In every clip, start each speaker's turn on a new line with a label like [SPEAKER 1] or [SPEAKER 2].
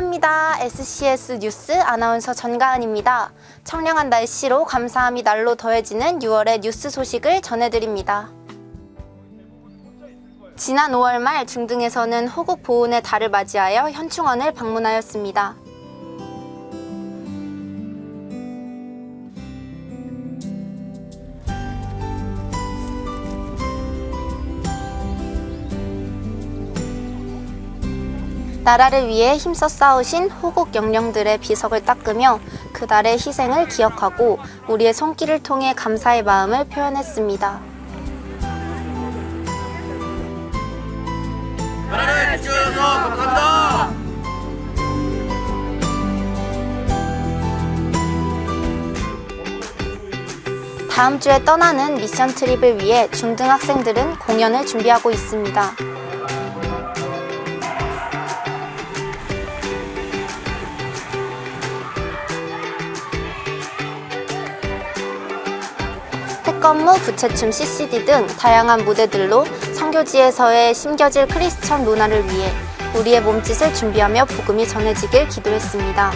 [SPEAKER 1] 안녕합니다. SCS 뉴스 아나운서 전가은입니다. 청량한 날씨로 감사함이 날로 더해지는 6월의 뉴스 소식을 전해드립니다. 지난 5월 말 중등에서는 호국 보훈의 달을 맞이하여 현충원을 방문하였습니다. 나라를 위해 힘써 싸우신 호국 영령들의 비석을 닦으며 그날의 희생을 기억하고 우리의 손길을 통해 감사의 마음을 표현했습니다.
[SPEAKER 2] 나라를 지켜주셔서 감사합니다.
[SPEAKER 1] 다음 주에 떠나는 미션 트립을 위해 중등학생들은 공연을 준비하고 있습니다. 태권무, 부채춤, CCD 등 다양한 무대들로 선교지에서의 심겨질 크리스천 문화를 위해 우리의 몸짓을 준비하며 복음이 전해지길 기도했습니다.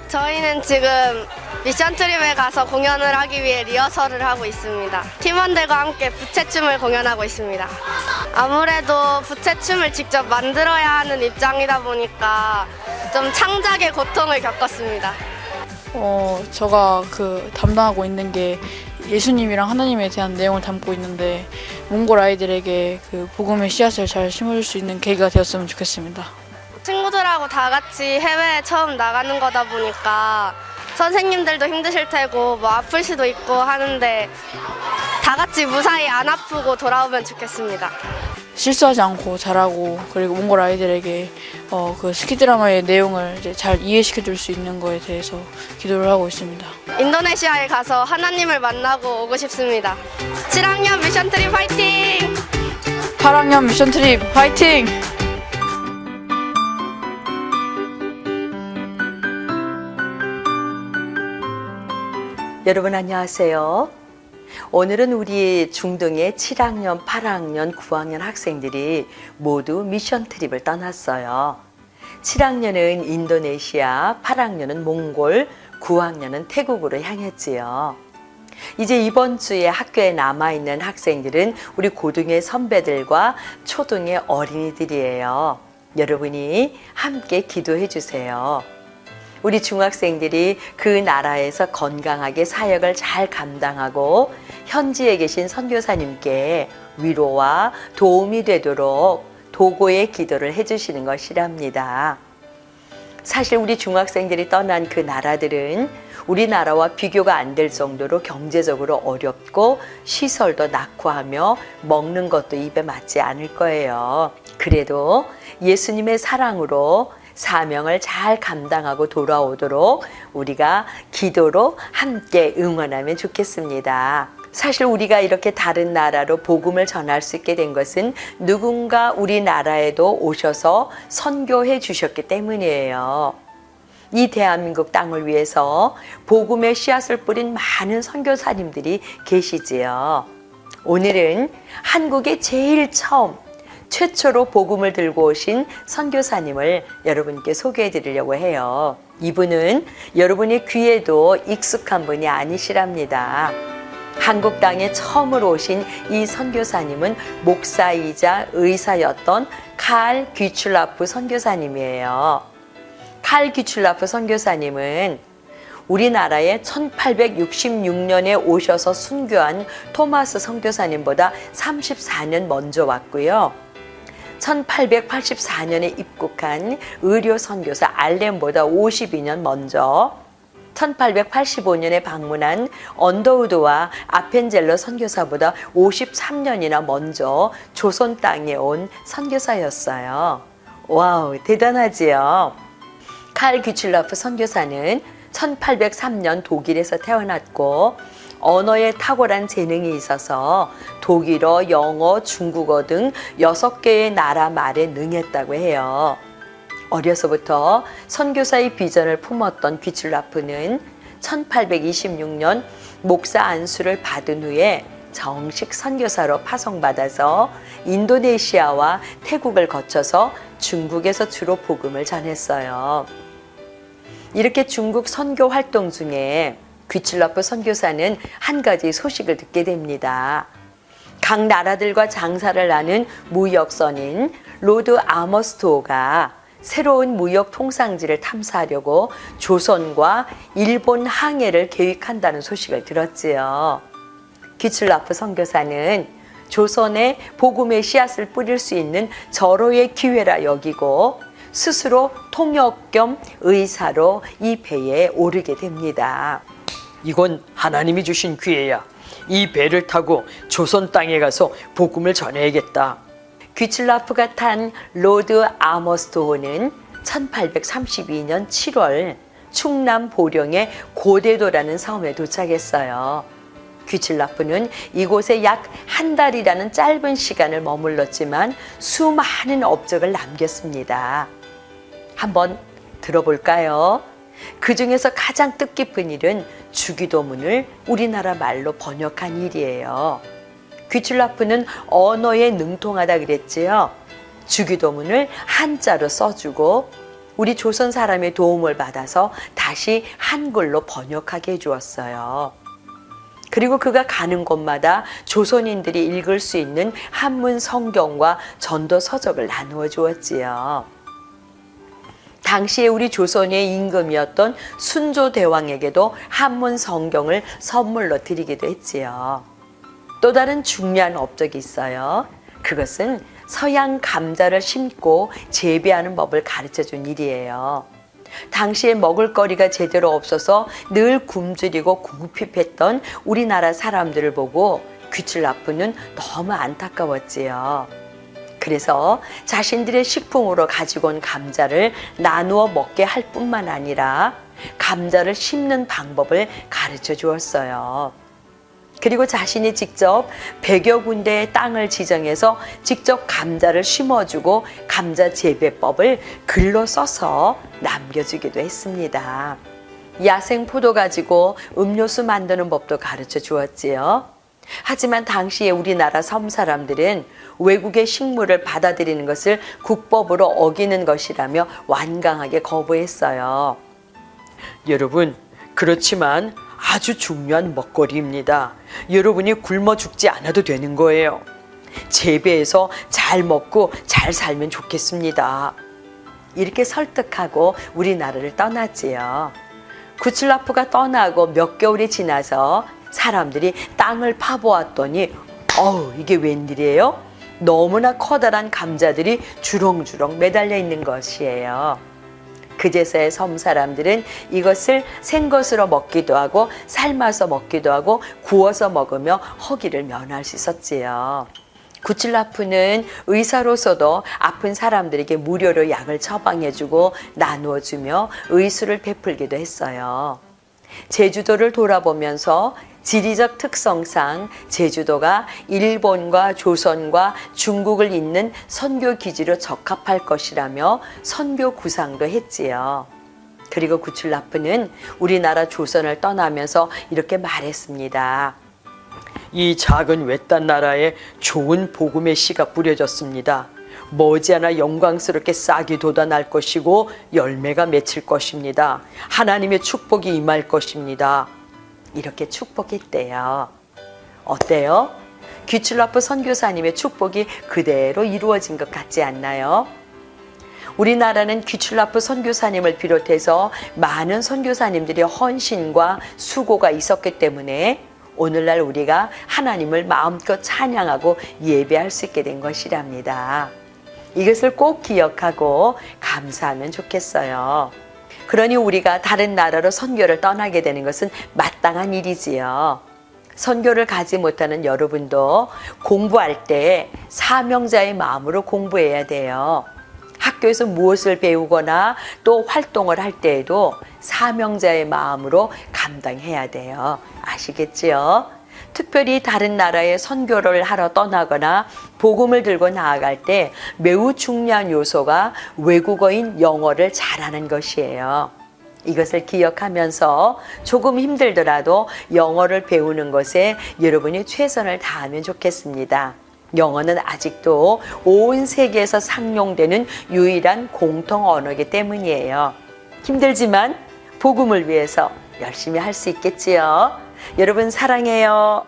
[SPEAKER 3] 저희는 지금 미션 트립에 가서 공연을 하기 위해 리허설을 하고 있습니다. 팀원들과 함께 부채춤을 공연하고 있습니다. 아무래도 부채춤을 직접 만들어야 하는 입장이다 보니까 좀 창작의 고통을 겪었습니다.
[SPEAKER 4] 제가 담당하고 있는 게 예수님이랑 하나님에 대한 내용을 담고 있는데 몽골 아이들에게 복음의 씨앗을 잘 심어줄 수 있는 계기가 되었으면 좋겠습니다.
[SPEAKER 3] 친구들하고 다 같이 해외에 처음 나가는 거다 보니까 선생님들도 힘드실 테고 아플 수도 있고 하는데 다 같이 무사히 안 아프고 돌아오면 좋겠습니다.
[SPEAKER 4] 실수하지 않고 잘하고 그리고 몽골 아이들에게 스키드라마의 내용을 이제 잘 이해시켜줄 수 있는 거에 대해서 기도를 하고 있습니다.
[SPEAKER 3] 인도네시아에 가서 하나님을 만나고 오고 싶습니다. 7학년 미션 트립 화이팅!
[SPEAKER 4] 8학년 미션 트립 화이팅!
[SPEAKER 5] 여러분 안녕하세요. 오늘은 우리 중등의 7학년, 8학년, 9학년 학생들이 모두 미션 트립을 떠났어요. 7학년은 인도네시아, 8학년은 몽골, 9학년은 태국으로 향했지요. 이제 이번 주에 학교에 남아있는 학생들은 우리 고등의 선배들과 초등의 어린이들이에요. 여러분이 함께 기도해 주세요. 우리 중학생들이 그 나라에서 건강하게 사역을 잘 감당하고 현지에 계신 선교사님께 위로와 도움이 되도록 도고의 기도를 해주시는 것이랍니다. 사실 우리 중학생들이 떠난 그 나라들은 우리나라와 비교가 안 될 정도로 경제적으로 어렵고 시설도 낙후하며 먹는 것도 입에 맞지 않을 거예요. 그래도 예수님의 사랑으로 사명을 잘 감당하고 돌아오도록 우리가 기도로 함께 응원하면 좋겠습니다. 사실 우리가 이렇게 다른 나라로 복음을 전할 수 있게 된 것은 누군가 우리나라에도 오셔서 선교해 주셨기 때문이에요. 이 대한민국 땅을 위해서 복음의 씨앗을 뿌린 많은 선교사님들이 계시지요. 오늘은 한국에 제일 최초로 복음을 들고 오신 선교사님을 여러분께 소개해 드리려고 해요. 이분은 여러분의 귀에도 익숙한 분이 아니시랍니다. 한국 땅에 처음으로 오신 이 선교사님은 목사이자 의사였던 칼 귀출라프 선교사님이에요. 칼 귀출라프 선교사님은 우리나라에 1866년에 오셔서 순교한 토마스 선교사님보다 34년 먼저 왔고요. 1884년에 입국한 의료 선교사 알렌보다 52년 먼저, 1885년에 방문한 언더우드와 아펜젤러 선교사보다 53년이나 먼저 조선 땅에 온 선교사였어요. 와우, 대단하지요? 칼 귀출라프 선교사는 1803년 독일에서 태어났고 언어에 탁월한 재능이 있어서 독일어, 영어, 중국어 등 6개의 나라 말에 능했다고 해요. 어려서부터 선교사의 비전을 품었던 귀출라프는 1826년 목사 안수를 받은 후에 정식 선교사로 파송받아서 인도네시아와 태국을 거쳐서 중국에서 주로 복음을 전했어요. 이렇게 중국 선교 활동 중에 귀출라프 선교사는 한 가지 소식을 듣게 됩니다. 각 나라들과 장사를 하는 무역선인 로드 아머스토어가 새로운 무역 통상지를 탐사하려고 조선과 일본 항해를 계획한다는 소식을 들었지요. 귀출라프 선교사는 조선에 복음의 씨앗을 뿌릴 수 있는 절호의 기회라 여기고 스스로 통역 겸 의사로 이 배에 오르게 됩니다.
[SPEAKER 6] 이건 하나님이 주신 기회야. 이 배를 타고 조선 땅에 가서 복음을 전해야겠다.
[SPEAKER 5] 귀출라프가 탄 로드 아머스토어는 1832년 7월 충남 보령의 고대도라는 섬에 도착했어요. 귀출라프는 이곳에 약 한 달이라는 짧은 시간을 머물렀지만 수많은 업적을 남겼습니다. 한번 들어볼까요? 그 중에서 가장 뜻깊은 일은 주기도문을 우리나라 말로 번역한 일이에요. 귀출라프는 언어에 능통하다 그랬지요. 주기도문을 한자로 써주고 우리 조선 사람의 도움을 받아서 다시 한글로 번역하게 해주었어요. 그리고 그가 가는 곳마다 조선인들이 읽을 수 있는 한문 성경과 전도 서적을 나누어 주었지요. 당시에 우리 조선의 임금이었던 순조 대왕에게도 한문 성경을 선물로 드리기도 했지요. 또 다른 중요한 업적이 있어요. 그것은 서양 감자를 심고 재배하는 법을 가르쳐 준 일이에요. 당시에 먹을거리가 제대로 없어서 늘 굶주리고 궁핍했던 우리나라 사람들을 보고 귀출라프는 너무 안타까웠지요. 그래서 자신들의 식품으로 가지고 온 감자를 나누어 먹게 할 뿐만 아니라 감자를 심는 방법을 가르쳐 주었어요. 그리고 자신이 직접 100여 군데의 땅을 지정해서 직접 감자를 심어주고 감자 재배법을 글로 써서 남겨주기도 했습니다. 야생 포도 가지고 음료수 만드는 법도 가르쳐 주었지요. 하지만 당시에 우리나라 섬 사람들은 외국의 식물을 받아들이는 것을 국법으로 어기는 것이라며 완강하게 거부했어요.
[SPEAKER 6] 여러분, 그렇지만 아주 중요한 먹거리입니다. 여러분이 굶어 죽지 않아도 되는 거예요. 재배해서 잘 먹고 잘 살면 좋겠습니다.
[SPEAKER 5] 이렇게 설득하고 우리나라를 떠났지요. 귀출라프가 떠나고 몇 개월이 지나서 사람들이 땅을 파보았더니 이게 웬일이에요? 너무나 커다란 감자들이 주렁주렁 매달려 있는 것이에요. 그제서야 섬 사람들은 이것을 생것으로 먹기도 하고 삶아서 먹기도 하고 구워서 먹으며 허기를 면할 수 있었지요. 귀출라프는 의사로서도 아픈 사람들에게 무료로 약을 처방해주고 나누어주며 의술을 베풀기도 했어요. 제주도를 돌아보면서 지리적 특성상 제주도가 일본과 조선과 중국을 잇는 선교 기지로 적합할 것이라며 선교 구상도 했지요. 그리고 귀출라프는 우리나라 조선을 떠나면서 이렇게 말했습니다.
[SPEAKER 6] 이 작은 외딴 나라에 좋은 복음의 씨가 뿌려졌습니다. 머지않아 영광스럽게 싹이 돋아날 것이고 열매가 맺힐 것입니다. 하나님의 축복이 임할 것입니다.
[SPEAKER 5] 이렇게 축복했대요. 어때요? 귀출라프 선교사님의 축복이 그대로 이루어진 것 같지 않나요? 우리나라는 귀출라프 선교사님을 비롯해서 많은 선교사님들의 헌신과 수고가 있었기 때문에 오늘날 우리가 하나님을 마음껏 찬양하고 예배할 수 있게 된 것이랍니다. 이것을 꼭 기억하고 감사하면 좋겠어요. 그러니 우리가 다른 나라로 선교를 떠나게 되는 것은 마땅한 일이지요. 선교를 가지 못하는 여러분도 공부할 때 사명자의 마음으로 공부해야 돼요. 학교에서 무엇을 배우거나 또 활동을 할 때에도 사명자의 마음으로 감당해야 돼요. 아시겠지요? 특별히 다른 나라에 선교를 하러 떠나거나 복음을 들고 나아갈 때 매우 중요한 요소가 외국어인 영어를 잘하는 것이에요. 이것을 기억하면서 조금 힘들더라도 영어를 배우는 것에 여러분이 최선을 다하면 좋겠습니다. 영어는 아직도 온 세계에서 상용되는 유일한 공통 언어이기 때문이에요. 힘들지만 복음을 위해서 열심히 할 수 있겠지요. 여러분 사랑해요.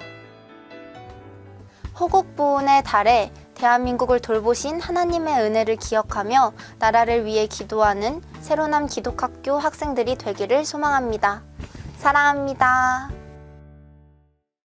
[SPEAKER 1] 호국부훈의 달에 대한민국을 돌보신 하나님의 은혜를 기억하며 나라를 위해 기도하는 새로남 기독학교 학생들이 되기를 소망합니다. 사랑합니다.